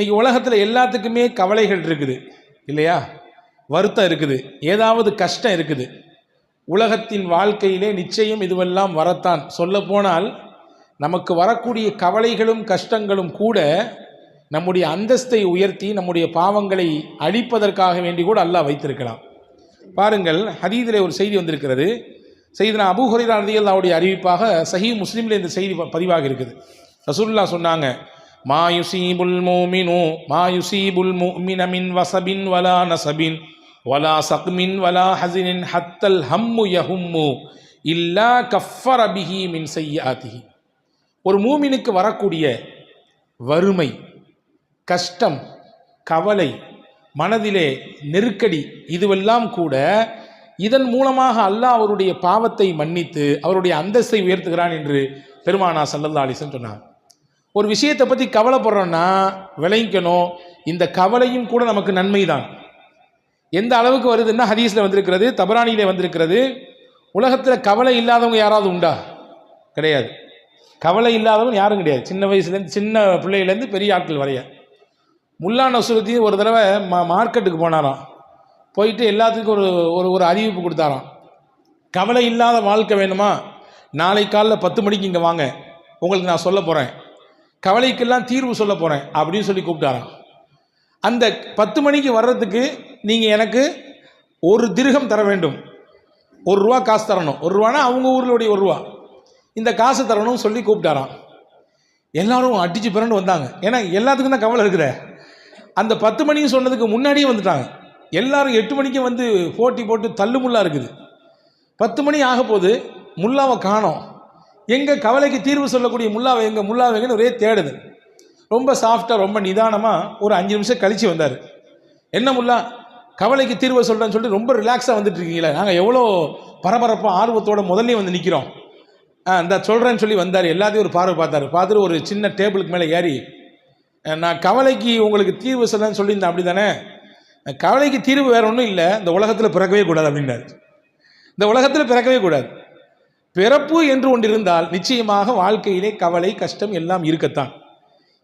இன்றைக்கி உலகத்தில் எல்லாத்துக்குமே கவலைகள் இருக்குது இல்லையா? வருத்தம் இருக்குது, ஏதாவது கஷ்டம் இருக்குது. உலகத்தின் வாழ்க்கையிலே நிச்சயம் இதுவெல்லாம் வரத்தான். சொல்லப்போனால் நமக்கு வரக்கூடிய கவலைகளும் கஷ்டங்களும் கூட நம்முடைய அந்தஸ்தை உயர்த்தி நம்முடைய பாவங்களை அழிப்பதற்காக வேண்டி கூட அல்லாஹ் வைத்திருக்கலாம். பாருங்கள், ஹதீஸிலே ஒரு செய்தி வந்திருக்கிறது. செய்தினா அபூ ஹுரைரா ரலியல்லாஹு அறிவிப்பாக சஹீஹ் முஸ்லிமில் இந்த செய்தி பதிவாக இருக்குது. ரசூலுல்லாஹ் சொன்னாங்க, மா யுஸீபுல் முஃமின மின் வஸபின் வலா நஸபின் வலா சக்மின் வலா ஹஸினின் ஹத்தல் ஹம்மு யஹும்மு இல்லா கஃபர பிஹி மின் ஸய்யிஆத்திஹி. ஒரு மூமினுக்கு வரக்கூடிய வறுமை, கஷ்டம், கவலை, மனதிலே நெருக்கடி, இதுவெல்லாம் கூட இதன் மூலமாக அல்லாஹ் அவருடைய பாவத்தை மன்னித்து அவருடைய அந்தஸ்தை உயர்த்துகிறான் என்று பெருமானா ஸல்லல்லாஹு அலைஹி வஸல்லம் சொன்னார். ஒரு விஷயத்தை பற்றி கவலைப்படுறோன்னா விளங்கிக்கணும், இந்த கவலையும் கூட நமக்கு நன்மை தான். எந்த அளவுக்கு வருதுன்னா ஹதீஸில் வந்திருக்கிறது, தபரானியிலே வந்திருக்கிறது. உலகத்தில் கவலை இல்லாதவங்க யாராவது உண்டா? கிடையாது. கவலை இல்லாதவங்க யாரும் கிடையாது. சின்ன வயசுலேருந்து, சின்ன பிள்ளையிலேருந்து பெரிய ஆட்கள் வரைய. முல்லா நஸ்ருத்தீன் ஒரு தடவை மார்க்கெட்டுக்கு போனாராம். போயிட்டு எல்லாத்துக்கும் ஒரு அறிவிப்பு கொடுத்தாராம். கவலை இல்லாத வாழ்க்கை வேணுமா? நாளை காலைல 10 மணிக்கு இங்கே வாங்க, உங்களுக்கு நான் சொல்ல போகிறேன், கவலைக்கெல்லாம் தீர்வு சொல்ல போகிறேன் அப்படின்னு சொல்லி கூப்பிட்டாராம். அந்த 10 மணிக்கு வர்றதுக்கு நீங்கள் எனக்கு 1 திர்ஹம் தர வேண்டும், ₹1 காசு தரணும். ₹1 அவங்க ஊர்களுடைய ₹1, இந்த காசு தரணும்னு சொல்லி கூப்பிட்டாராம். எல்லாரும் அடிச்சு பிறண்டு வந்தாங்க. ஏன்னா எல்லாத்துக்கும் தான் கவலை இருக்குதே. அந்த 10 மணிக்கு சொன்னதுக்கு முன்னாடியே வந்துட்டாங்க. எல்லாரும் 8 மணிக்கு வந்து போட்டி போட்டு தள்ளுமுள்ளா இருக்குது. 10 மணி ஆக போது, முல்லாவை காணோம். எங்கே கவலைக்கு தீர்வு சொல்லக்கூடிய முல்லாவை எங்கன்னு ஒரே தேடுது. ரொம்ப சாஃப்டாக ரொம்ப நிதானமாக ஒரு 5 நிமிஷம் கழித்து வந்தார். என்ன முல்லா, கவலைக்கு தீர்வை சொல்கிறேன்னு சொல்லிட்டு ரொம்ப ரிலாக்ஸாக வந்துட்டு இருக்கீங்களே, நாங்கள் எவ்வளோ பரபரப்பாக ஆர்வத்தோட முதல்ல வந்து நிற்கிறோம், இந்த சொல்கிறேன்னு சொல்லி வந்தார். எல்லாத்தையும் ஒரு பார்வை பார்த்தாரு. பார்த்துட்டு ஒரு சின்ன டேபிளுக்கு மேலே ஏறி, நான் கவலைக்கு உங்களுக்கு தீர்வு சொல்கிறேன்னு சொல்லியிருந்தேன், அப்படி தானே? கவலைக்கு தீர்வு வேற ஒன்றும் இல்லை, இந்த உலகத்தில் பிறக்கவே கூடாது அப்படின்னாரு. இந்த உலகத்தில் பிறக்கவே கூடாது. பிறப்பு என்று ஒன்று இருந்தால் நிச்சயமாக வாழ்க்கையிலே கவலை கஷ்டம் எல்லாம் இருக்கத்தான்.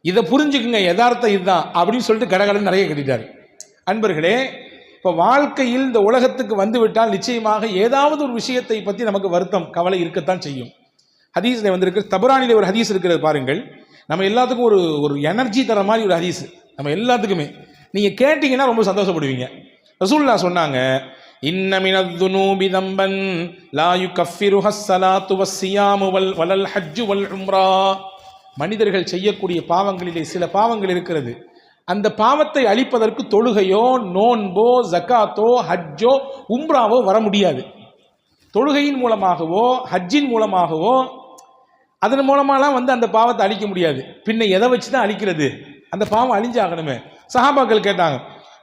இதை புரிஞ்சுக்குங்க, யதார்த்தம் இதுதான் அப்படின்னு சொல்லிட்டு கடகடன் நிறைய கட்டிட்டார். அன்பர்களே, இப்போ வாழ்க்கையில் இந்த உலகத்துக்கு வந்துவிட்டால் நிச்சயமாக ஏதாவது ஒரு விஷயத்தை பற்றி நமக்கு வருத்தம் கவலை இருக்கத்தான் செய்யும். ஹதீஸில் வந்திருக்கிற தபரானிலே ஒரு ஹதீஸ் இருக்கிறது பாருங்கள். நம்ம எல்லாத்துக்கும் ஒரு எனர்ஜி தர மாதிரி ஒரு ஹதீஸ், நம்ம எல்லாத்துக்குமே நீங்கள் கேட்டிங்கன்னா ரொம்ப சந்தோஷப்படுவீங்க. ரசூலுல்லாஹ் சொன்னாங்க, இன்ன மினதுனூபி தம்பன் லா யுகஃபிருஹ ஸலாத்து வஸ்ஸியாமு வலல் ஹஜ்ஜு வல் உம்ரா. மனிதர்கள் செய்யக்கூடிய பாவங்களிலே சில பாவங்கள் இருக்கிறது. அந்த பாவத்தை அழிப்பதற்கு தொழுகையோ நோன்போ ஜக்காத்தோ ஹஜ்ஜோ உம்ராவோ வர முடியாது. தொழுகையின் மூலமாகவோ ஹஜ்ஜின் மூலமாகவோ அதன் மூலமாலாம் அந்த பாவத்தை அழிக்க முடியாது. பின்ன எதை வச்சு தான் அழிக்கிறது? அந்த பாவம் அழிஞ்சாகணுமே. சஹாபாக்கள் கேட்டாங்க,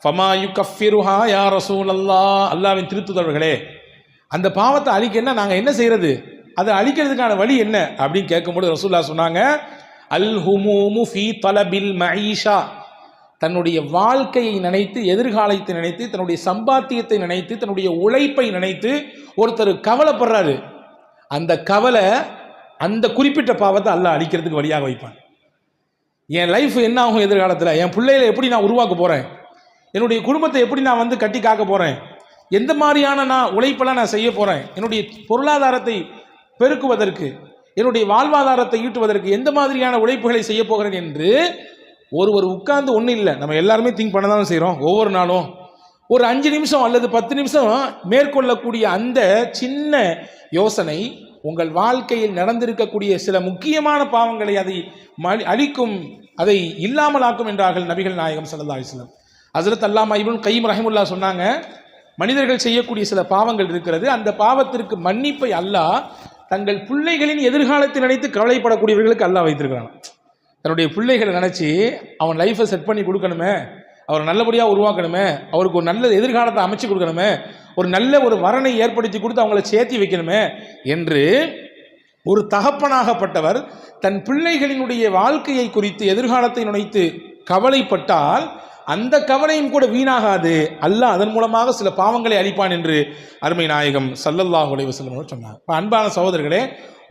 ஃபமா யுகஃபிருஹா யா ரசூலல்லாஹ், அல்லாஹ்வின் திருத்துதர்களே, அந்த பாவத்தை அழிக்கன்னா நாங்கள் என்ன செய்யறது? அதை அழிக்கிறதுக்கான வழி என்ன அப்படின்னு கேட்கும்போது ரசூலுல்லாஹ் சொன்னாங்க, அல் ஹுமூமு ஃபீ தலபில் மஈஷா. தன்னுடைய வாழ்க்கையை நினைத்து, எதிர்காலத்தை நினைத்து, தன்னுடைய சம்பாத்தியத்தை நினைத்து, தன்னுடைய உழைப்பை நினைத்து ஒருத்தர் கவலைப்படுறாரு. அந்த கவலை அந்த குறிப்பிட்ட பாவத்தை அல்லாஹ் அழிக்கிறதுக்கு வழியாக வைப்பான். என் லைஃப் என்ன ஆகும் எதிர்காலத்தில், என் பிள்ளைகளை எப்படி நான் உருவாக்க போகிறேன், என்னுடைய குடும்பத்தை எப்படி நான் கட்டி காக்க போகிறேன், எந்த மாதிரியான நான் உழைப்பெல்லாம் நான் செய்ய போகிறேன், என்னுடைய பொருளாதாரத்தை பெருக்குவதற்கு, என்னுடைய வாழ்வாதாரத்தை ஈட்டுவதற்கு எந்த மாதிரியான உழைப்புகளை செய்ய போகிறேன் என்று ஒருவர் உட்கார்ந்து ஒன்றும் இல்லை, நம்ம எல்லாருமே திங்க் பண்ண தானே செய்கிறோம். ஒவ்வொரு நாளும் ஒரு 5 நிமிஷம் அல்லது 10 நிமிஷம் மேற்கொள்ளக்கூடிய அந்த சின்ன யோசனை உங்கள் வாழ்க்கையில் நடந்திருக்கக்கூடிய சில முக்கியமான பாவங்களை அதை அழிக்கும், அதை இல்லாமலாக்கும் என்றார்கள் நபிகள் நாயகம் ஸல்லல்லாஹு அலைஹி வஸல்லம். ஹஜ்ரத் அல்லாமா இப்னு கய்யிம் ரஹிமஹுல்லாஹ் சொன்னாங்க, மனிதர்கள் செய்யக்கூடிய சில பாவங்கள் இருக்கிறது, அந்த பாவத்திற்கு மன்னிப்பை அல்லாஹ் தங்கள் பிள்ளைகளின் எதிர்காலத்தை நினைத்து கவலைப்படக்கூடியவர்களுக்கு அல்லாஹ் வைத்திருக்கிறான். தன்னுடைய பிள்ளைகளை நினச்சி அவன் லைஃப்பை செட் பண்ணி கொடுக்கணுமே, அவரை நல்லபடியாக உருவாக்கணுமே, அவருக்கு ஒரு நல்ல எதிர்காலத்தை அமைச்சு கொடுக்கணுமே, ஒரு நல்ல ஒரு வரனை ஏற்படுத்தி கொடுத்து அவங்கள சேர்த்தி வைக்கணுமே என்று ஒரு தகப்பனாகப்பட்டவர் தன் பிள்ளைகளினுடைய வாழ்க்கையை குறித்து எதிர்காலத்தை நினைத்து கவலைப்பட்டால் அந்த கவலையும் கூட வீணாகாது, அல்லாஹ் அதன் மூலமாக சில பாவங்களை அழிப்பான் என்று அருமை நாயகம் ஸல்லல்லாஹு அலைஹி வஸல்லம் சொன்னார். அன்பான சகோதரர்களே,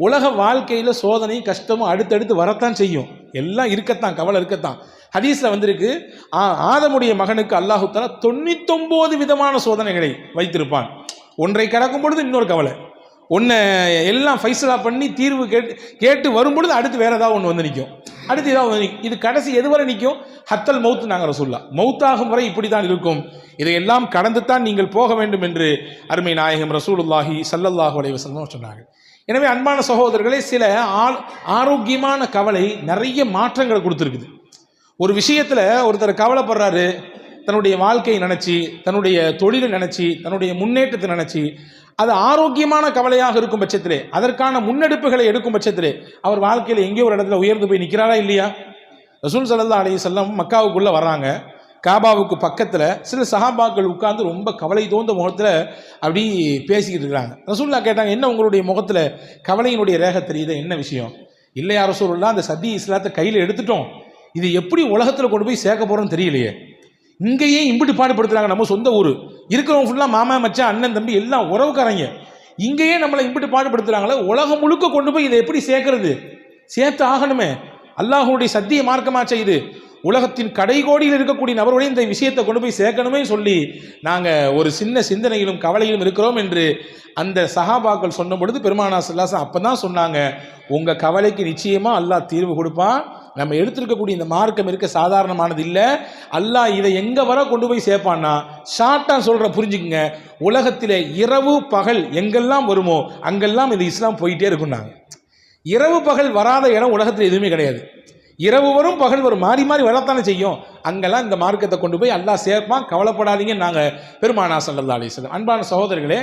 உலக வாழ்க்கையில் சோதனை கஷ்டமும் அடுத்தடுத்து வரத்தான் செய்யும், எல்லாம் இருக்கத்தான், கவலை இருக்கத்தான். ஹதீஸில் வந்திருக்கு, ஆதமுடைய மகனுக்கு அல்லாஹு தஆலா 99 விதமான சோதனைகளை வைத்திருப்பான். ஒன்றை கடக்கும் பொழுது இன்னொரு கவலை, ஒன்றை எல்லாம் ஃபைசலா பண்ணி தீர்வு கேட்டு வரும்பொழுது அடுத்து வேற ஏதாவது ஒன்று வந்து நிற்கும், அடுத்து ஏதாவது வந்து நிற்கும். இது கடைசி எதுவரை நிற்கும்? ஹத்தல் மௌத். நாங்கள் ரசூல்லா மௌத்தாகும் வரை இப்படி தான் இருக்கும், இதையெல்லாம் கடந்து தான் நீங்கள் போக வேண்டும் என்று அருமை நாயகம் ரசூலுல்லாஹி ஸல்லல்லாஹு அலைஹி வஸல்லம் சொன்னார்கள். எனவே அன்பான சகோதரர்களே, சில ஆரோக்கியமான கவலை நிறைய மாற்றங்களை கொடுத்துருக்குது. ஒரு விஷயத்தில் ஒருத்தர் கவலைப்படுறாரு, தன்னுடைய வாழ்க்கையை நினச்சி, தன்னுடைய தொழிலை நினச்சி, தன்னுடைய முன்னேற்றத்தை நினச்சி, அது ஆரோக்கியமான கவலையாக இருக்கும் பட்சத்திலே, அதற்கான முன்னெடுப்புகளை எடுக்கும் பட்சத்திலே அவர் வாழ்க்கையில் எங்கேயோ ஒரு இடத்துல உயர்ந்து போய் நிற்கிறாரா இல்லையா? ரசூல் ஸல்லல்லாஹு அலைஹி வஸல்லம் மக்காவுக்குள்ளே வர்றாங்க. காபாவுக்கு பக்கத்தில் சில சஹாபாக்கள் உட்கார்ந்து ரொம்ப கவலை தோந்த முகத்தில் அப்படி பேசிக்கிட்டு இருக்கிறாங்க. ரசூலுல்லா கேட்டாங்க, என்ன உங்களுடைய முகத்தில் கவலையினுடைய ரேகை தெரியுது, என்ன விஷயம்? இல்லையா ரசூலுல்லா, அந்த சத்தி இஸ்லாத்தை கையில் எடுத்துட்டோம், இது எப்படி உலகத்தில் கொண்டு போய் சேர்க்க போகிறோன்னு தெரியலையே. இங்கேயே இம்பிட்டு பாடுபடுத்துறாங்க, நம்ம சொந்த ஊர் இருக்கிறவங்க ஃபுல்லாக மாமா மச்சான் அண்ணன் தம்பி எல்லாம் உறவுக்காரங்க, இங்கேயே நம்மளை இம்பிட்டு பாடுபடுத்துறாங்களே, உலகம் முழுக்க கொண்டு போய் இதை எப்படி சேர்க்கறது? சேர்த்து ஆகணுமே, அல்லாஹ்வுடைய சத்திய மார்க்கமாச்சே இது, உலகத்தின் கடைகோடியில் இருக்கக்கூடிய நபர்களுடைய இந்த விஷயத்தை கொண்டு போய் சேர்க்கணுமே சொல்லி நாங்கள் ஒரு சின்ன சிந்தனையிலும் கவலையிலும் இருக்கிறோம் என்று அந்த சஹாபாக்கள் சொன்ன பொழுது பெருமானார் ஸல்லல்லாஹு அலைஹி வஸல்லம் அப்போ தான் சொன்னாங்க, உங்கள் கவலைக்கு நிச்சயமாக அல்லாஹ் தீர்வு கொடுப்பான். நம்ம எடுத்திருக்கக்கூடிய இந்த மார்க்கம் இருக்க சாதாரணமானது இல்லை. அல்லாஹ் இதை எங்கே வர கொண்டு போய் சேர்ப்பான்னா, ஷார்ட்டாக சொல்கிற புரிஞ்சுக்குங்க, உலகத்தில் இரவு பகல் எங்கெல்லாம் வருமோ அங்கெல்லாம் இந்த இஸ்லாம் போயிட்டே இருக்குன்னாங்க. இரவு பகல் வராத இடம் உலகத்தில் எதுவுமே கிடையாது. இரவு வரும் பகல் வரும், மாறி மாறி வரத்தானே செய்யும். அங்கெல்லாம் இந்த மார்க்கத்தை கொண்டு போய் அல்லாஹ் சேர்ப்பான், கவலைப்படாதீங்க. நாங்கள் பெருமானார் ஸல்லல்லாஹு அலைஹி வஸல்லம். அன்பான சகோதரர்களே,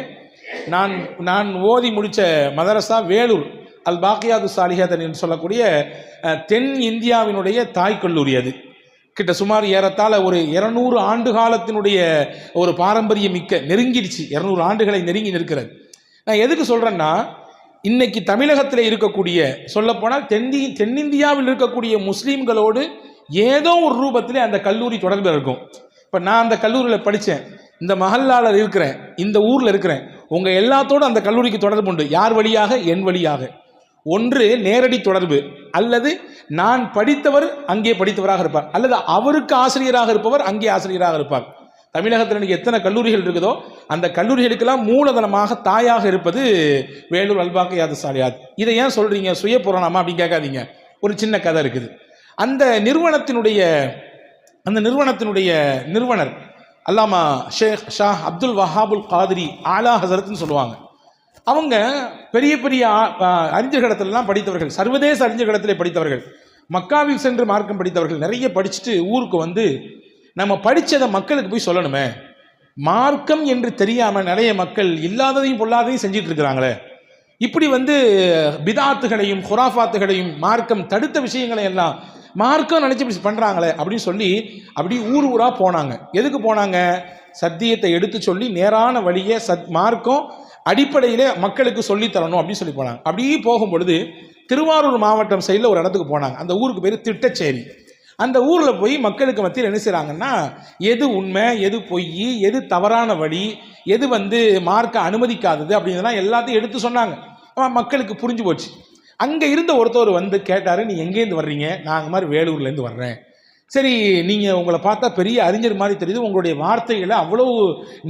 நான் ஓதி முடித்த மதரசா வேலூர் அல் பாக்கியாது சாலிஹாத் என்று சொல்லக்கூடிய தென் இந்தியாவினுடைய தாய் கல்லூரி. அது கிட்ட சுமார் ஏறத்தாழ ஒரு 200 ஆண்டு காலத்தினுடைய ஒரு பாரம்பரியம் மிக்க, நெருங்கிடுச்சு, 200 ஆண்டுகளை நெருங்கி நிற்கிறது. நான் எதுக்கு சொல்கிறேன்னா, இன்னைக்கு தமிழகத்தில் இருக்கக்கூடிய, சொல்லப்போனால் தென்னிந்தியாவில் இருக்கக்கூடிய முஸ்லீம்களோடு ஏதோ ஒரு ரூபத்தில் அந்த கல்லூரி தொடர்பில் இருக்கும். இப்போ நான் அந்த கல்லூரியில் படித்தேன், இந்த மஹல்லாவில் இருக்கிறேன், இந்த ஊரில் இருக்கிறேன், உங்கள் எல்லாத்தோடும் அந்த கல்லூரிக்கு தொடர்பு உண்டு. யார் வழியாக? என் வழியாக. ஒன்று நேரடி தொடர்பு, அல்லது நான் படித்தவர் அங்கே படித்தவராக இருப்பார், அல்லது அவருக்கு ஆசிரியராக இருப்பவர் அங்கே ஆசிரியராக இருப்பார். தமிழகத்தில் எனக்கு எத்தனை கல்லூரிகள் இருக்குதோ அந்த கல்லூரிகளுக்கெல்லாம் மூலதனமாக தாயாக இருப்பது வேலூர் அல் பாக்கியாது சாலிஹாத். இதை ஏன் சொல்கிறீங்க, சுய புராணமா அப்படின்னு கேட்காதீங்க. ஒரு சின்ன கதை இருக்குது. அந்த நிறுவனத்தினுடைய நிறுவனர் அல்லாமா ஷேக் ஷா அப்துல் வஹாபுல் காதிரி ஆலா ஹசரத்னு சொல்லுவாங்க. அவங்க பெரிய பெரிய அறிஞர்களிடத்திலலாம் படித்தவர்கள், சர்வதேச அறிஞர்களிடத்திலே படித்தவர்கள், மக்காவில் சென்று மார்க்கம் படித்தவர்கள். நிறைய படிச்சுட்டு ஊருக்கு வந்து நம்ம படித்ததை மக்களுக்கு போய் சொல்லணுமே, மார்க்கம் என்று தெரியாமல் நிறைய மக்கள் இல்லாததையும் பொல்லாததையும் செஞ்சிட்டு இருக்கிறாங்களே, இப்படி பிதாத்துகளையும் குராஃபாத்துகளையும் மார்க்கம் தடுத்த விஷயங்களை எல்லாம் மார்க்கம் நினைச்சு இப்படி பண்றாங்களே அப்படின்னு சொல்லி அப்படி ஊர் ஊரா போனாங்க. எதுக்கு போனாங்க? சத்தியத்தை எடுத்து சொல்லி நேரான வழியை மார்க்கம் அடிப்படையிலே மக்களுக்கு சொல்லித்தரணும் அப்படின்னு சொல்லி போனாங்க. அப்படியே போகும்பொழுது திருவாரூர் மாவட்டம் சைடில் ஒரு இடத்துக்கு போனாங்க. அந்த ஊருக்கு பேர் திட்டச்சேரி. அந்த ஊரில் போய் மக்களுக்கு மத்தியில் என்ன செய்கிறாங்கன்னா, எது உண்மை, எது பொய், எது தவறான வழி, எது மார்க்க அனுமதிக்காதது அப்படிங்கிறதெல்லாம் எல்லாத்தையும் எடுத்து சொன்னாங்க. மக்களுக்கு புரிஞ்சு போச்சு. அங்கே இருந்த ஒருத்தர் கேட்டார், நீ எங்கேருந்து வர்றீங்க? நான் அந்த மாதிரி வேலூர்லேருந்து வர்றேன். சரி, நீங்கள் உங்களை பார்த்தா பெரிய அறிஞர் மாதிரி தெரியுது, உங்களுடைய வார்த்தைகளை அவ்வளவு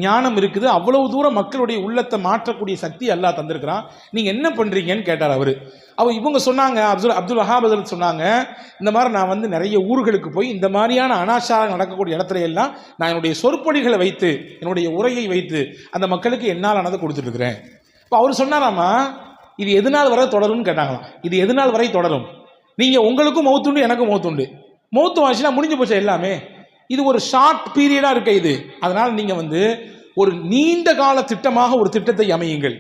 ஞானம் இருக்குது, அவ்வளவு தூரம் மக்களுடைய உள்ளத்தை மாற்றக்கூடிய சக்தி அல்லாஹ் தந்திருக்கிறான், நீங்கள் என்ன பண்ணுறீங்கன்னு கேட்டார் அவர். இவங்க சொன்னாங்க, அப்துல் வஹாப் சொன்னாங்க, இந்த மாதிரி நான் நிறைய ஊர்களுக்கு போய் இந்த மாதிரியான அனாச்சாரம் நடக்கக்கூடிய இடத்துல எல்லாம் நான் என்னுடைய சொற்பொழிகளை வைத்து, என்னுடைய உரையை வைத்து அந்த மக்களுக்கு என்னால் ஆனதை கொடுத்துட்ருக்கிறேன். இப்போ அவர் சொன்னாராமா, இது எது நாள் வரை தொடரும்னு கேட்டாங்களாம். இது எது நாள் வரை தொடரும்? நீங்கள் உங்களுக்கும் மௌத்துண்டு, எனக்கும் மௌத்துண்டு, மௌத்து வாசினா முடிஞ்சு போச்சு எல்லாமே. இது ஒரு ஷார்ட் பீரியடாக இருக்க இது. அதனால் நீங்கள் ஒரு நீண்ட கால திட்டமாக ஒரு திட்டத்தை அமையுங்கள்.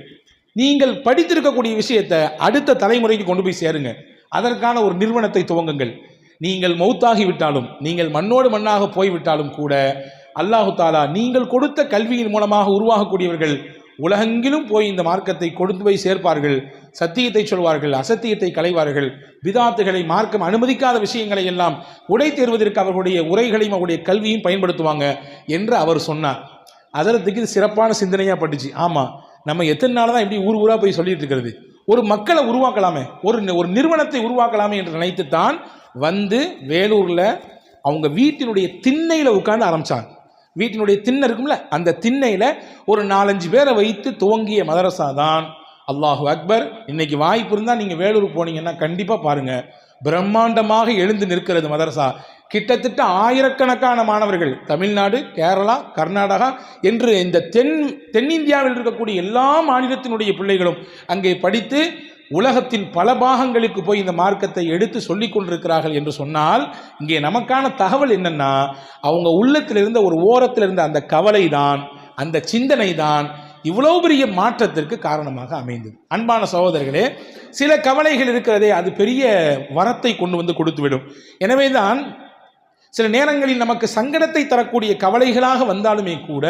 நீங்கள் படித்திருக்கக்கூடிய விஷயத்தை அடுத்த தலைமுறைக்கு கொண்டு போய் சேருங்க. அதற்கான ஒரு நிறுவனத்தை துவங்குங்கள். நீங்கள் மௌத்தாகி விட்டாலும், நீங்கள் மண்ணோடு மண்ணாக போய்விட்டாலும் கூட அல்லாஹு தாலா நீங்கள் கொடுத்த கல்வியின் மூலமாக உருவாகக்கூடியவர்கள் உலகெங்கிலும் போய் இந்த மார்க்கத்தை கொண்டு போய் சேர்ப்பார்கள், சத்தியத்தை சொல்வார்கள், அசத்தியத்தை களைவார்கள், பிதாத்துகளை மார்க்கம் அனுமதிக்காத விஷயங்களை எல்லாம் உடை தேர்வதற்கு அவர்களுடைய உரைகளையும் அவருடைய கல்வியும் பயன்படுத்துவாங்க என்று அவர் சொன்னார். அதற்கு இது சிறப்பான சிந்தனையாக பட்டுச்சு. ஆமாம், நம்ம எத்தனை நாள் தான் இப்படி ஊர் ஊராக போய் சொல்லிட்டு இருக்கிறது? ஒரு மக்களை உருவாக்கலாமே, ஒரு நிறுவனத்தை உருவாக்கலாமே என்று நினைத்துத்தான் வேலூரில் அவங்க வீட்டினுடைய திண்ணையில் உட்கார்ந்து ஆரம்பித்தாங்க. வீட்டினுடைய திண்ணை இருக்கும்ல, அந்த திண்ணையில் ஒரு 4-5 பேரை வைத்து துவங்கிய மதரசா தான் அல்லாஹு அக்பர். இன்னைக்கு வாய்ப்பு இருந்தால் நீங்கள் வேலூர் போனீங்கன்னா கண்டிப்பாக பாருங்கள், பிரம்மாண்டமாக எழுந்து நிற்கிறது மதரசா. கிட்டத்தட்ட ஆயிரக்கணக்கான மாணவர்கள் தமிழ்நாடு, கேரளா, கர்நாடகா என்று இந்த தென்னிந்தியாவில் இருக்கக்கூடிய எல்லா மாநிலத்தினுடைய பிள்ளைகளும் அங்கே படித்து உலகத்தின் பல பாகங்களுக்கு போய் இந்த மார்க்கத்தை எடுத்து சொல்லிக் கொண்டிருக்கிறார்கள் என்று சொன்னால், இங்கே நமக்கான தகவல் என்னன்னா, அவங்க உள்ளத்தில் இருந்த ஒரு ஓரத்தில் இருந்த அந்த கவலை தான், அந்த சிந்தனை தான் இவ்வளவு பெரிய மாற்றத்திற்கு காரணமாக அமைந்தது. அன்பான சகோதரர்களே, சில கவலைகள் இருக்கிறதே, அது பெரிய வரத்தை கொண்டு வந்து கொடுத்துவிடும். எனவே தான் சில நேரங்களில் நமக்கு சங்கடத்தை தரக்கூடிய கவலைகளாக வந்தாலுமே கூட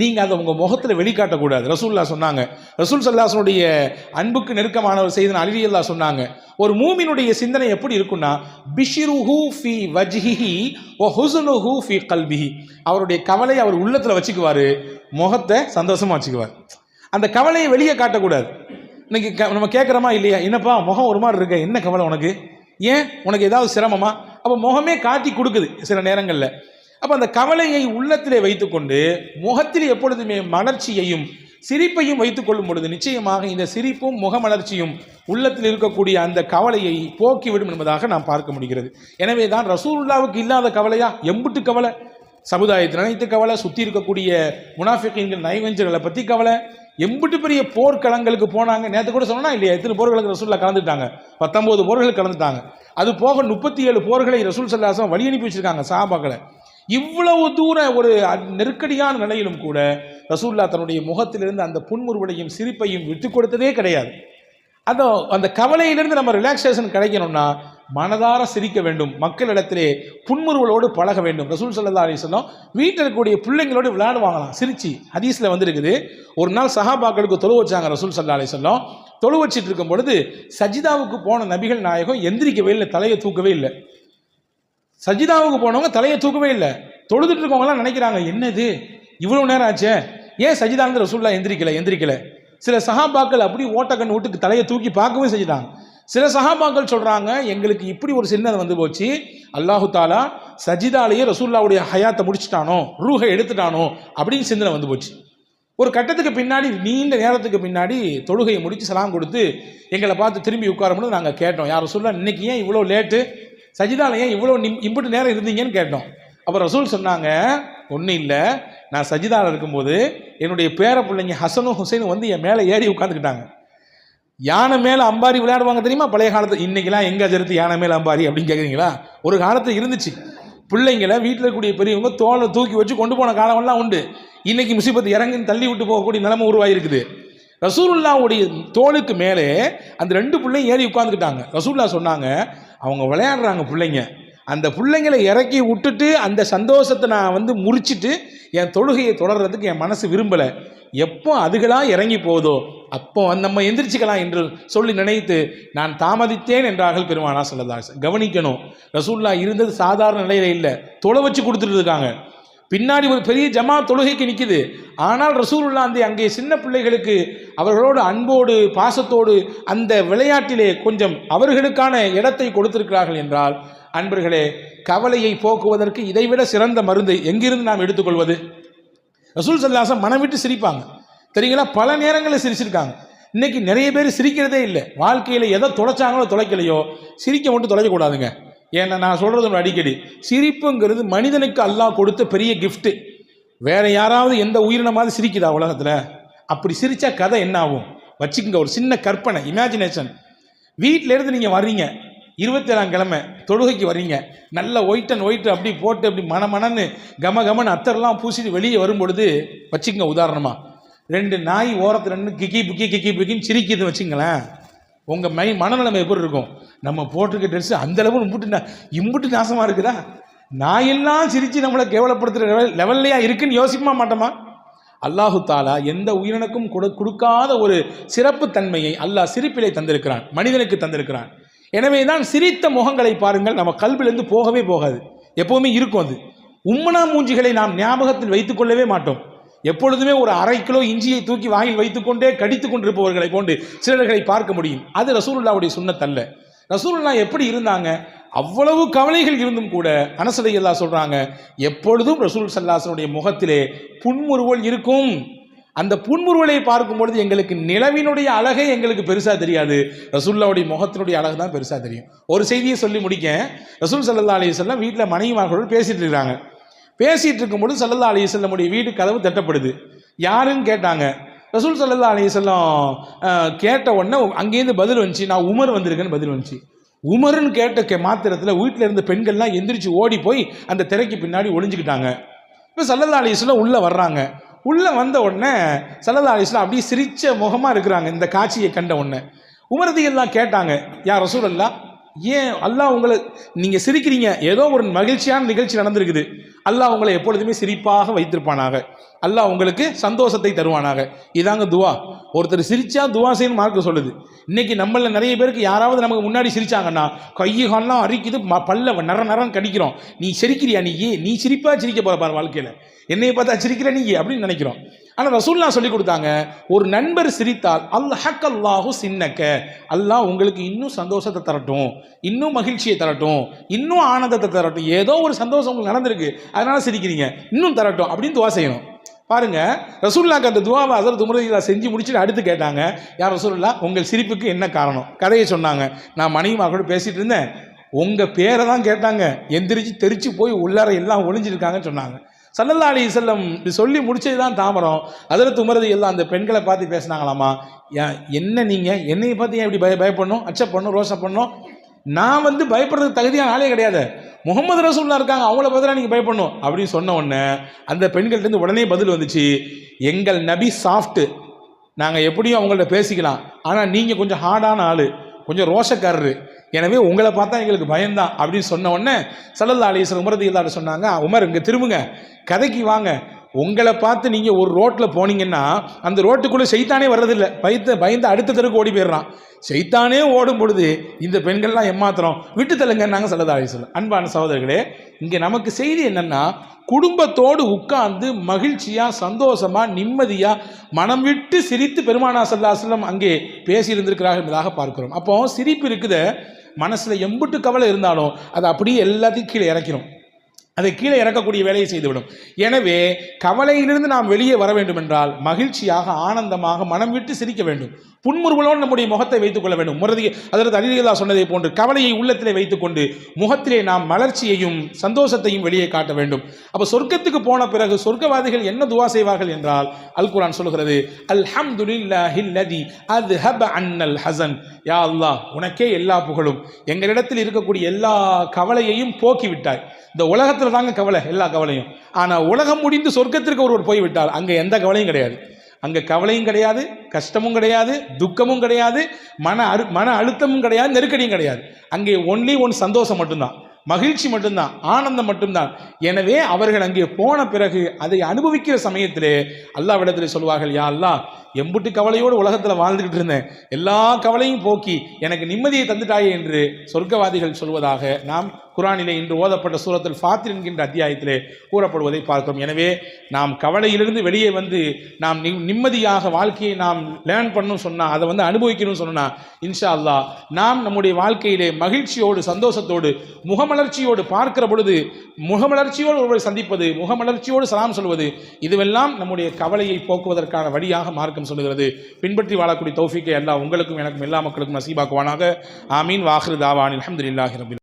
நீங்கள் அதை உங்கள் முகத்தில் வெளிக்காட்டக்கூடாது. ரசூல்லா சொன்னாங்க, ரசூல் ஸல்லல்லாஹு அன்புக்கு நெருக்கமானவர் செய்தன அலி அல்லாஹ் சொன்னாங்க, ஒரு மூமினுடைய சிந்தனை எப்படி இருக்குன்னா, பிஷ்ருஹு ஃபி வஜ்ஹிஹி வ ஹுஸ்னுஹு ஃபி கல்பிஹி. அவருடைய கவலையை அவர் உள்ளத்தில் வச்சுக்குவார், முகத்தை சந்தோஷமாக வச்சுக்குவார். அந்த கவலையை வெளியே காட்டக்கூடாது. இன்னைக்கு நம்ம கேட்குறோமா இல்லையா, என்னப்பா முகம் ஒரு மாதிரி இருக்க, என்ன கவலை உனக்கு, ஏன் உனக்கு ஏதாவது சிரமமா? அப்போ முகமே காட்டி கொடுக்குது சில நேரங்களில். அப்போ அந்த கவலையை உள்ளத்திலே வைத்துக்கொண்டு முகத்தில் எப்பொழுதுமே மலர்ச்சியையும் சிரிப்பையும் வைத்துக் கொள்ளும் பொழுது நிச்சயமாக இந்த சிரிப்பும் முகமலர்ச்சியும் உள்ளத்தில் இருக்கக்கூடிய அந்த கவலையை போக்கிவிடும் என்பதாக நாம் பார்க்க முடிகிறது. எனவே தான் ரசூலுல்லாவுக்கு இல்லாத கவலையா? எம்புட்டு கவலை, சமுதாயத்தை நினைத்து கவலை, சுற்றி இருக்கக்கூடிய முனாஃபிகீன்கள் நயவஞ்சர்களை பற்றி கவலை, எம்புட்டு பெரிய போர்க்களங்களுக்கு போனாங்க. நேற்று கூட சொன்னா இல்லையா, எத்தனை போர்களுக்கு ரசூலுல்லாஹ் கலந்துட்டாங்க? 19 போர்கள் கலந்துட்டாங்க. அது போக 37 போர்களை ரசூல் ஸல்லல்லாஹு அலைஹி வஸல்லம் வழி அனுப்பி வச்சிருக்காங்க சஹாபாக்களை. இவ்வளவு தூர ஒரு நெருக்கடியான நிலையிலும் கூட ரசூலுல்லாஹ் தன்னுடைய முகத்திலிருந்து அந்த புன்முறுவலையும் சிரிப்பையும் விட்டு கொடுத்ததே கிடையாது. அந்த கவலையிலிருந்து நம்ம ரிலாக்ஸேஷன் கிடைக்கணும்னா மனதார சிரிக்க வேண்டும், மக்களிடத்திலே புன்முறுவலோடு பழக வேண்டும். ரசூல் ஸல்லல்லாஹு அலைஹி வஸல்லம் வீட்டில் இருக்கக்கூடிய பிள்ளைங்களோடு விளையாடுவாங்களாம் சிரிச்சு. ஹதீஸில் வந்திருக்குது, ஒரு நாள் சஹாபாக்களுக்கு தொழு வச்சாங்க ரசூல் ஸல்லல்லாஹு அலைஹி வஸல்லம். தொழு வச்சிட்டு இருக்கும் பொழுது சஜிதாவுக்கு போன நபிகள் நாயகம் எந்திரிக்கவே இல்லை, தலையை தூக்கவே இல்லை. சஜிதாவுக்கு போனவங்க தலையை தூக்கவே இல்லை. தொழுதுட்டு இருக்கவங்கலாம் நினைக்கிறாங்க, என்னது இவ்வளவு நேரம் ஆச்சே, ஏன் சஜிதாந்து ரசூலுல்லாஹ் எந்திரிக்கல. சில சஹாபாக்கள் அப்படி ஓட்டக்கண் வீட்டுக்கு தலையை தூக்கி பார்க்கவே செஞ்சுட்டாங்க. சில சஹாபாக்கள் சொல்றாங்க, எங்களுக்கு இப்படி ஒரு சின்னதை வந்து போச்சு, அல்லாஹு தாலா சஜிதாலேயே ரசூலுல்லாஹ்வுடைய ஹயாத்தை முடிச்சுட்டானோ, ரூஹை எடுத்துட்டானோ அப்படின்னு சிந்தனை வந்து போச்சு. ஒரு கட்டத்துக்கு பின்னாடி, நீண்ட நேரத்துக்கு பின்னாடி தொழுகையை முடித்து சலாம் கொடுத்து எங்களை பார்த்து திரும்பி உட்காரும்போது நாங்கள் கேட்டோம், யார் ரசூலுல்லாஹ் இன்னைக்கு ஏன் இவ்வளோ லேட்டு, சஜிதால ஏன் இவ்வளோ இம்புட்டு நேரம் இருந்தீங்கன்னு கேட்டோம். அப்போ ரசூல் சொன்னாங்க, ஒன்றும் இல்லை, நான் சஜிதாவில் இருக்கும்போது என்னுடைய பேர பிள்ளைங்க ஹசனும் ஹுசைனும் வந்து என் மேலே ஏறி உட்காந்துக்கிட்டாங்க. யானை மேலே அம்பாரி விளையாடுவாங்க தெரியுமா பழைய காலத்தில்? இன்னைக்கெல்லாம் எங்கே அஜர்த்து யானை மேலே அம்பாரி அப்படின்னு கேட்குறீங்களா? ஒரு காலத்தில் இருந்துச்சு. பிள்ளைங்களை வீட்டில் இருக்கக்கூடிய பெரியவங்க தோலை தூக்கி வச்சு கொண்டு போன காலமெல்லாம் உண்டு. இன்னைக்கு முசீபத்து இறங்கின்னு தள்ளி விட்டு போகக்கூடிய நிலைமை உருவாயிருக்குது. ரசூலுல்லாஹ்வுடைய தோளுக்கு மேலே அந்த 2 பிள்ளைங்க ஏறி உட்காந்துக்கிட்டாங்க. ரசூலுல்லாஹ் சொன்னாங்க, அவங்க விளையாடுறாங்க பிள்ளைங்க, அந்த பிள்ளைங்களை இறக்கி விட்டுட்டு அந்த சந்தோஷத்தை நான் வந்து முறிச்சிட்டு என் தொழுகையை தொடர்றதுக்கு என் மனசு விரும்பலை. எப்போ அதுகளாக இறங்கி போகுதோ அப்போ நம்ம எந்திரிச்சிக்கலாம் என்று சொல்லி நினைத்து நான் தாமதித்தேன் என்றார்கள் பெருமானார் ஸல்லல்லாஹு அலைஹி வஸல்லம். கவனிக்கணும், ரசூலுல்லாஹ் இருந்தது சாதாரண நிலையில இல்லை, தொலை வச்சு கொடுத்துட்டு இருக்காங்க. பின்னாடி ஒரு பெரிய ஜமாத் தொழுகைக்கு நிற்குது. ஆனால் ரசூலுல்லாஹ் அங்கே சின்ன பிள்ளைகளுக்கு அவர்களோடு அன்போடு பாசத்தோடு அந்த விளையாட்டிலே கொஞ்சம் அவர்களுக்கான இடத்தை கொடுத்திருக்கிறார்கள் என்றால், அன்பர்களே, கவலையை போக்குவதற்கு இதைவிட சிறந்த மருந்து எங்கிருந்து நாம் எடுத்துக்கொள்வது? ரசூல் ஸல்லல்லாஹு அலைஹி வஸல்லம் மனம் விட்டு சிரிப்பாங்க தெரியுங்களா, பல நேரங்களில் சிரிச்சிருக்காங்க. இன்னைக்கு நிறைய பேர் சிரிக்கிறதே இல்லை. வாழ்க்கையில் எதை தொலைச்சாங்களோ தொலைக்கலையோ, சிரிக்க மட்டும் தொலைக்கக்கூடாதுங்க. ஏன்னா நான் சொல்கிறது அடிக்கடி, சிரிப்புங்கிறது மனிதனுக்கு அல்லாஹ் கொடுத்த பெரிய கிஃப்ட்டு. வேற யாராவது எந்த உயிரினமாவது சிரிக்குதா உலகத்தில்? அப்படி சிரிச்சா கதை என்ன ஆகும் வச்சுக்கோங்க. ஒரு சின்ன கற்பனை, இமேஜினேஷன். வீட்டிலேருந்து நீங்கள் வர்றீங்க, 27ஆம் கிழமை தொழுகைக்கு வர்றீங்க, நல்ல ஒயிட் அண்ட் ஒயிட் அப்படி போட்டு அப்படி மனமனன்னு கமன்னு அத்தரெல்லாம் பூசிட்டு வெளியே வரும்பொழுது வச்சுக்கோங்க, உதாரணமாக 2 நாய் ஓரத்தில் 2 கிக்கி புக்கின்னு சிரிக்குது வச்சுங்களேன், உங்கள் மனநிலைமை எப்படி இருக்கும்? நம்ம போட்டிருக்க ட்ரெஸ்ஸு அந்தளவு இம்புட்டு நாசமாக இருக்குதா? நாயெல்லாம் சிரித்து நம்மளை கேவலப்படுத்துகிற லெவல்லையா இருக்குன்னு யோசிக்க மாட்டோமா? அல்லாஹு தாலா எந்த உயிரினுக்கும் கொடுக்காத ஒரு சிறப்பு தன்மையை அல்லாஹ் சிரிப்பிலே தந்திருக்கிறான், மனிதனுக்கு தந்திருக்கிறான். எனவே தான் சிரித்த முகங்களை பாருங்கள், நம்ம கல்விலிருந்து போகவே போகாது, எப்போவுமே இருக்கும். அது உம்மனா மூஞ்சிகளை நாம் ஞாபகத்தில் வைத்துக் கொள்ளவே மாட்டோம். எப்பொழுதுமே ஒரு 1/2 கிலோ இஞ்சியை தூக்கி வாயில் வைத்துக்கொண்டே கடித்து கொண்டிருப்பவர்களை போன்று சிலர்களை பார்க்க முடியும். அது ரசூலுல்லாஹ்வுடைய சுன்னத் அல்ல. ரசூலுல்லாஹ் எப்படி இருந்தாங்க? அவ்வளவு கவலைகள் இருந்தும் கூட அனஸ் ரலியல்லாஹு சொல்றாங்க, எப்பொழுதும் ரசூல் ஸல்லல்லாஹு அலைஹி வஸல்லம் முகத்திலே புன்முறுவல் இருக்கும். அந்த புன்முறுவலை பார்க்கும் பொழுது எங்களுக்கு நிலவினுடைய அழகே எங்களுக்கு பெருசா தெரியாது, ரசூலுல்லாஹ்வுடைய முகத்தினுடைய அழகு தான் பெருசா தெரியும். ஒரு செய்தியை சொல்லி முடிக்க, ரசூல் ஸல்லல்லாஹு அலைஹி வஸல்லம் வீட்டில் மனைவிமார்களோடு பேசிட்டு இருக்காங்க. பேசிட்டு இருக்கும்போது ஸல்லல்லாஹு அலைஹி வஸல்லமுடைய வீடு கதவு தட்டப்படுது. யாருன்னு கேட்டாங்க. ரசூல் ஸல்லல்லாஹு அலைஹி வஸல்லம் கேட்ட உடனே அங்கேருந்து பதில் வந்துச்சு, நான் உமர் வந்திருக்கேன்னு பதில் வந்துச்சு. உமருன்னு கேட்ட மாத்திரத்தில் வீட்டில் இருந்த பெண்கள்லாம் எந்திரிச்சு ஓடி போய் அந்த திரைக்கு பின்னாடி ஒளிஞ்சுக்கிட்டாங்க. இப்போ ஸல்லல்லாஹு அலைஹி வஸல்லம் உள்ளே வர்றாங்க. உள்ளே வந்த உடனே ஸல்லல்லாஹு அலைஹி வஸல்லம் அப்படியே சிரிச்ச முகமாக இருக்கிறாங்க. இந்த காட்சியை கண்ட உடனே உமரதியெல்லாம் கேட்டாங்க, யா ரசூலல்லாஹ், ஏன் அல்லாஹ் உங்களை, நீங்கள் சிரிக்கிறீங்க, ஏதோ ஒரு மகிழ்ச்சியான நிகழ்ச்சி நடந்திருக்குது, அல்லாஹ் உங்களை எப்பொழுதுமே சிரிப்பாக வைத்திருப்பானாக, அல்லாஹ் உங்களுக்கு சந்தோஷத்தை தருவானாக. இதாங்க துவா. ஒருத்தர் சிரிச்சா துவா செய்யணும் மார்க்க சொல்லுது. இன்னைக்கு நம்மள நிறைய பேருக்கு யாராவது நமக்கு முன்னாடி சிரிச்சாங்கன்னா கையை கால்லாம் அரிக்குது, பல்ல நரன்னு கடிக்கிறோம். நீ சிரிக்கிறியா, நீ சிரிப்பா சிரிக்க போற பாரு வாழ்க்கையில், என்னைய பார்த்தா சிரிக்கிற நீ அப்படின்னு நினைக்கிறோம். ஆனால் ரசூலுல்லாஹ் சொல்லி கொடுத்தாங்க, ஒரு நண்பர் சிரித்தால் அல்லாஹு சின்னக்க, அல்லாஹ் உங்களுக்கு இன்னும் சந்தோஷத்தை தரட்டும், இன்னும் மகிழ்ச்சியை தரட்டும், இன்னும் ஆனந்தத்தை தரட்டும். ஏதோ ஒரு சந்தோஷம் உங்களுக்கு நடந்திருக்கு, அதனால சிரிக்கிறீங்க, இன்னும் தரட்டும் அப்படின்னு துவா செய்யணும். பாருங்க, ரசூலுல்லாஹ்க்கு அந்த துவாவை ஹஸரத் உமர் ரலியல்லாஹு செஞ்சு முடிச்சுட்டு அடுத்து கேட்டாங்க, யார் ரசூலுல்லாஹ், உங்கள் சிரிப்புக்கு என்ன காரணம்? கதையை சொன்னாங்க. நான் மனைவிமார்களோட பேசிட்டு இருந்தேன், உங்க பேரை தான் கேட்டாங்க, எந்திரிச்சு தெரிச்சு போய் உள்ளார எல்லாம் ஒளிஞ்சிருக்காங்கன்னு சொன்னாங்க. ஸல்லல்லாஹு அலைஹி வஸல்லம் சொல்லி முடிச்சது தான் தாமரம். ஹஸரத் உமர் ரலியல்லாஹு அந்த பெண்களை பார்த்து பேசினாங்களாமா, என்ன நீங்கள் என்னையை பார்த்து ஏன் இப்படி பயப்படணும், அச்சப் பண்ணணும், ரோஷம் பண்ணணும்? நான் பயப்படுறதுக்கு தகுதியான ஆளே கிடையாது, முகமது ரசூலுல்லாஹ் இருக்காங்க, அவங்கள பார்த்து நீங்கள் பயப்படணும் அப்படின்னு சொன்ன உடனே அந்த பெண்கள்கிட்ட உடனே பதில் வந்துச்சு, எங்கள் நபி சாஃப்ட்டு, நாங்கள் எப்படியும் அவங்கள்ட்ட பேசிக்கலாம், ஆனால் நீங்கள் கொஞ்சம் ஹார்டான ஆள், கொஞ்சம் ரோஷக்காரரு, எனவே உங்களை பார்த்தா எங்களுக்கு பயம்தான் அப்படின்னு சொன்ன உடனே ஸல்லல்லாஹு அலைஹி வஸல்லம் உமர் ரலியல்லாஹு சொன்னாங்க, உமர் இங்கே திரும்புங்க, கதைக்கு வாங்க. உங்களை பார்த்து நீங்கள் ஒரு ரோட்டில் போனீங்கன்னா அந்த ரோட்டுக்குள்ளே சைத்தானே வர்றதில்லை, பயந்து அடுத்த தெருக்கு ஓடி போயிடுறான். சைத்தானே ஓடும் பொழுது இந்த பெண்கள்லாம் ஏமாத்திரம், விட்டு தள்ளுங்கன்னாங்க ஸல்லல்லாஹு அலைஹி வஸல்லம். அன்பான சகோதரர்களே, இங்கே நமக்கு செய்தி என்னன்னா, குடும்பத்தோடு உட்கார்ந்து மகிழ்ச்சியாக சந்தோஷமாக நிம்மதியாக மனம் விட்டு சிரித்து பெருமானா ஸல்லல்லாஹு அலைஹி வஸல்லம் அங்கே பேசியிருந்திருக்கிறார்கள் என்பதாக பார்க்கிறோம். அப்போ சிரிப்பு இருக்குது, மனசில் எம்புட்டு கவலை இருந்தாலும் அதை அப்படியே எல்லாத்தையும் கீழே இறக்கிறோம், அதை கீழே இறக்கக்கூடிய வேலையை செய்துவிடும். எனவே கவலையிலிருந்து நாம் வெளியே வர வேண்டும் என்றால் மகிழ்ச்சியாக ஆனந்தமாக மனம் விட்டு சிரிக்க வேண்டும், புன்முறுவலோடு நம்முடைய முகத்தை வைத்துக் கொள்ள வேண்டும். அதற்கு அலி ரலியல்லாஹு சொன்னதை போன்று கவலையை உள்ளத்திலே வைத்துக்கொண்டு முகத்திலே நாம் மலர்ச்சியையும் சந்தோஷத்தையும் வெளியே காட்ட வேண்டும். அப்போ சொர்க்கத்துக்கு போன பிறகு சொர்க்கவாதிகள் என்ன துவா செய்வார்கள் என்றால், அல் குர்ஆன் சொல்கிறது, அல்ஹம்துலில்லாஹில்லதி அஸ்ஹப அன்னல் ஹஸன், யா அல்லாஹ், உனக்கே எல்லா புகழும், எங்களிடத்தில் இருக்கக்கூடிய எல்லா கவலையையும் போக்கிவிட்டாய். இந்த உலகத்தில் தாங்க கவலை, எல்லா கவலையும். ஆனால் உலகம் முடிந்து சொர்க்கத்திற்கு ஒருவர் போய்விட்டால் அங்கே எந்த கவலையும் கிடையாது. அங்கே கவலையும் கிடையாது, கஷ்டமும் கிடையாது, துக்கமும் கிடையாது, மன அழுத்தமும் கிடையாது, நெருக்கடியும் கிடையாது. அங்கே ஒன்லி சந்தோஷம் மட்டும்தான், மகிழ்ச்சி மட்டும்தான், ஆனந்தம் மட்டும்தான். எனவே அவர்கள் அங்கே போன பிறகு அதை அனுபவிக்கிற சமயத்திலே அல்லாஹ்விடத்திலே சொல்வார்கள், யா அல்லாஹ், எம்புட்டு கவலையோடு உலகத்தில் வாழ்ந்துக்கிட்டு இருந்தேன், எல்லா கவலையும் போக்கி எனக்கு நிம்மதியை தந்துட்டாயே என்று சொர்க்கவாதிகள் சொல்வதாக நாம் குர்ஆனிலே இன்று ஓதப்பட்ட சூரத்துல் ஃபாத்திர் என்கின்ற அத்தியாயத்திலே கூறப்படுவதை பார்க்கிறோம். எனவே நாம் கவலையிலிருந்து வெளியே நாம் நிம்மதியாக வாழ்க்கையை நாம் லேர்ன் பண்ணணும் சொன்னால், அதை அனுபவிக்கணும்னு சொன்னால், இன்ஷா அல்லாஹ் நாம் நம்முடைய வாழ்க்கையிலே மகிழ்ச்சியோடு சந்தோஷத்தோடு முகமலர்ச்சியோடு பார்க்கிற பொழுது, முகமலர்ச்சியோடு ஒருவரை சந்திப்பது, முகமலர்ச்சியோடு சலாம் சொல்வது, இதுவெல்லாம் நம்முடைய கவலையை போக்குவதற்கான வழியாக மார்க்கம் சொல்லுகிறது. பின்பற்றி வாழக்கூடிய தௌஃபீக்கை அல்லாஹ் உங்களுக்கும் எனக்கும் எல்லா மக்களுக்கும் நசீபாக்குவானாக. ஆமீன். வாஹிரு தாவானில் அல்ஹம்துலில்லாஹி ரப்பில்